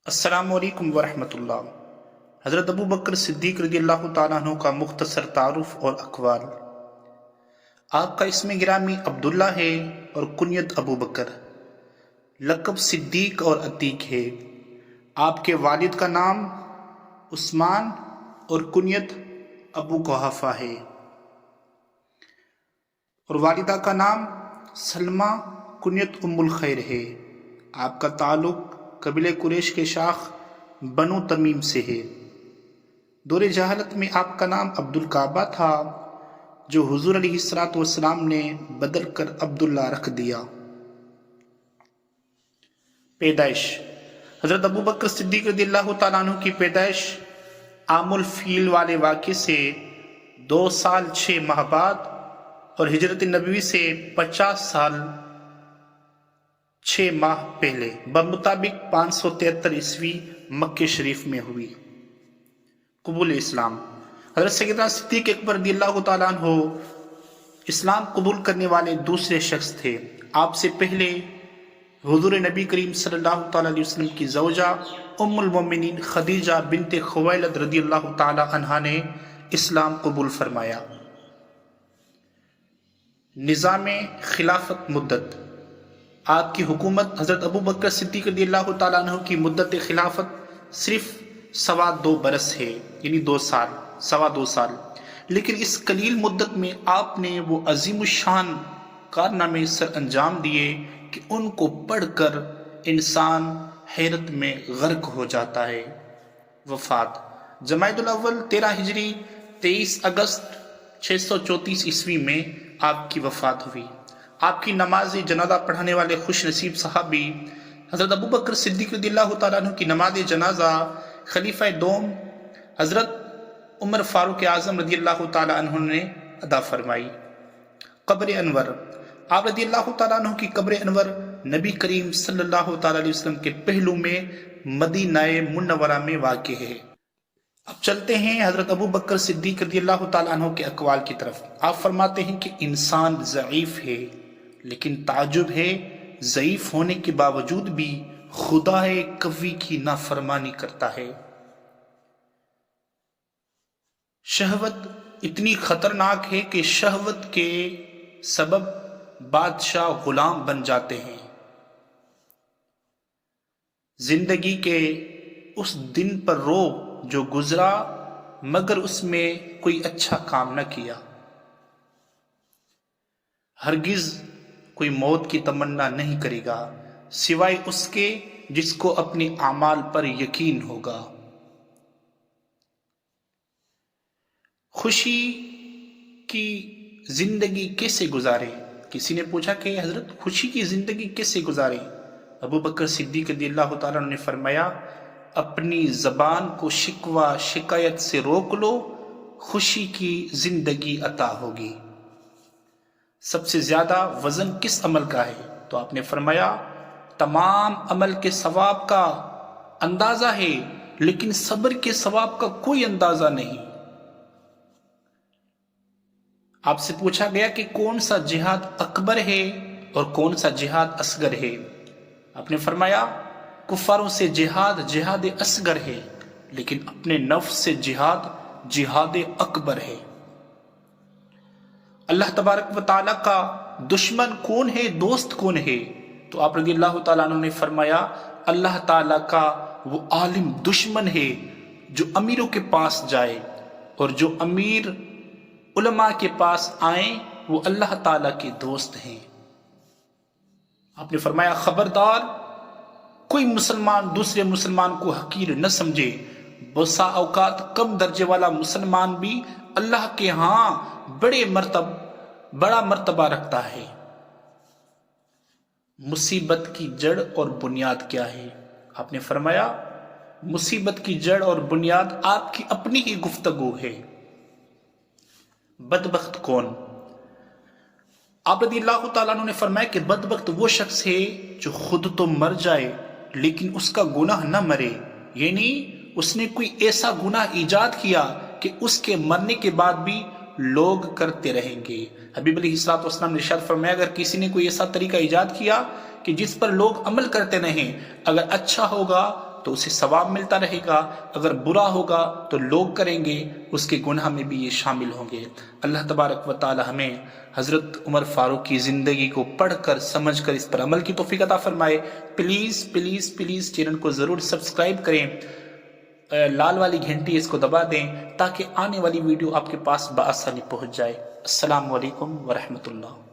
السلام علیکم ورحمۃ اللہ۔ حضرت ابو بکر صدیق رضی اللہ تعالیٰ عنہ کا مختصر تعارف اور اقوال۔ آپ کا اسم گرامی عبداللہ ہے اور کنیت ابو بکر، لقب صدیق اور عتیق ہے۔ آپ کے والد کا نام عثمان اور کنیت ابو قحافہ ہے، اور والدہ کا نام سلمہ کنیت ام الخیر ہے۔ آپ کا تعلق قبیلہ قریش کے شاخ بنو تمیم سے ہے۔ دور جہالت میں آپ کا نام عبد الکعبہ تھا، جو حضور علیہ السلام نے بدل کر عبداللہ رکھ دیا۔ پیدائش: حضرت ابو بکر صدیق رضی اللہ تعالیٰ عنہ کی پیدائش عام الفیل والے واقعے سے 2 سال 6 ماہ بعد اور ہجرت نبوی سے 50 سال 6 ماہ پہلے بمطابق 573 عیسوی مکہ شریف میں ہوئی۔ قبول اسلام: حضرت سیدنا صدیق اکبر رضی اللہ تعالیٰ عنہ اسلام قبول کرنے والے دوسرے شخص تھے۔ آپ سے پہلے حضور نبی کریم صلی اللہ تعالیٰ علیہ وسلم کی زوجہ ام المومنین خدیجہ بنت خویلد رضی اللہ تعالیٰ عنہا نے اسلام قبول فرمایا۔ نظام خلافت مدت: آپ کی حکومت حضرت ابو بکر صدیق رضی اللہ تعالیٰ عنہ کی مدت خلافت صرف 2.25 برس ہے، یعنی 2 سال، 2.25 سال۔ لیکن اس قلیل مدت میں آپ نے وہ عظیم الشان کارنامے سر انجام دیے کہ ان کو پڑھ کر انسان حیرت میں غرق ہو جاتا ہے۔ وفات: جمادی الاول 13 ہجری 23 اگست 634 عیسوی میں آپ کی وفات ہوئی۔ آپ کی نماز جنازہ پڑھانے والے خوش نصیب صحابی حضرت ابو بکر صدیق رضی اللہ تعالیٰ عنہ کی نماز جنازہ خلیفہ دوم حضرت عمر فاروق اعظم رضی اللہ تعالیٰ عنہ نے ادا فرمائی۔ قبر انور: آپ رضی اللہ تعالیٰ عنہ کی قبر انور نبی کریم صلی اللہ تعالیٰ علیہ وسلم کے پہلو میں مدینہ منورہ میں واقع ہے۔ اب چلتے ہیں حضرت ابو بکر صدیق رضی اللہ تعالیٰ عنہ کے اقوال کی طرف۔ آپ فرماتے ہیں کہ انسان ضعیف ہے، لیکن تعجب ہے ضعیف ہونے کے باوجود بھی خدا قوی کی نافرمانی کرتا ہے۔ شہوت اتنی خطرناک ہے کہ شہوت کے سبب بادشاہ غلام بن جاتے ہیں۔ زندگی کے اس دن پر رو جو گزرا مگر اس میں کوئی اچھا کام نہ کیا۔ ہرگز کوئی موت کی تمنا نہیں کرے گا سوائے اس کے جس کو اپنے اعمال پر یقین ہوگا۔ خوشی کی زندگی کیسے گزارے؟ کسی نے پوچھا کہ حضرت خوشی کی زندگی کیسے گزارے؟ ابو بکر صدیق رضی اللہ تعالیٰ نے فرمایا، اپنی زبان کو شکوہ شکایت سے روک لو، خوشی کی زندگی عطا ہوگی۔ سب سے زیادہ وزن کس عمل کا ہے؟ تو آپ نے فرمایا تمام عمل کے ثواب کا اندازہ ہے، لیکن صبر کے ثواب کا کوئی اندازہ نہیں۔ آپ سے پوچھا گیا کہ کون سا جہاد اکبر ہے اور کون سا جہاد اصغر ہے؟ آپ نے فرمایا کفاروں سے جہاد جہاد اصغر ہے، لیکن اپنے نفس سے جہاد جہاد اکبر ہے۔ اللہ تبارک و تعالیٰ کا دشمن کون ہے، دوست کون ہے؟ تو آپ رضی اللہ تعالیٰ عنہ نے فرمایا اللہ تعالیٰ کا وہ عالم دشمن ہے جو امیروں کے پاس جائے، اور جو امیر علماء کے پاس آئیں وہ اللہ تعالیٰ کے دوست ہیں۔ آپ نے فرمایا خبردار کوئی مسلمان دوسرے مسلمان کو حقیر نہ سمجھے، بسا اوقات کم درجے والا مسلمان بھی اللہ کے ہاں بڑا مرتبہ رکھتا ہے۔ مصیبت کی جڑ اور بنیاد کیا ہے؟ آپ نے فرمایا مصیبت کی جڑ اور بنیاد آپ کی اپنی ہی گفتگو ہے۔ بدبخت کون؟ آپ رضی اللہ تعالیٰ عنہ نے فرمایا کہ بدبخت وہ شخص ہے جو خود تو مر جائے لیکن اس کا گناہ نہ مرے، یعنی اس نے کوئی ایسا گناہ ایجاد کیا کہ اس کے مرنے کے بعد بھی لوگ کرتے رہیں گے۔ حبیب علیہ السلام نے ارشاد فرمایا اگر کسی نے کوئی ایسا طریقہ ایجاد کیا کہ جس پر لوگ عمل کرتے رہیں، اگر اچھا ہوگا تو اسے ثواب ملتا رہے گا، اگر برا ہوگا تو لوگ کریں گے، اس کے گناہ میں بھی یہ شامل ہوں گے۔ اللہ تبارک و تعالی ہمیں حضرت عمر فاروق کی زندگی کو پڑھ کر سمجھ کر اس پر عمل کی توفیق عطا فرمائے۔ پلیز پلیز پلیز چینل کو ضرور سبسکرائب کریں، لال والی گھنٹی اس کو دبا دیں تاکہ آنے والی ویڈیو آپ کے پاس بآسانی پہنچ جائے۔ السلام علیکم ورحمۃ اللہ۔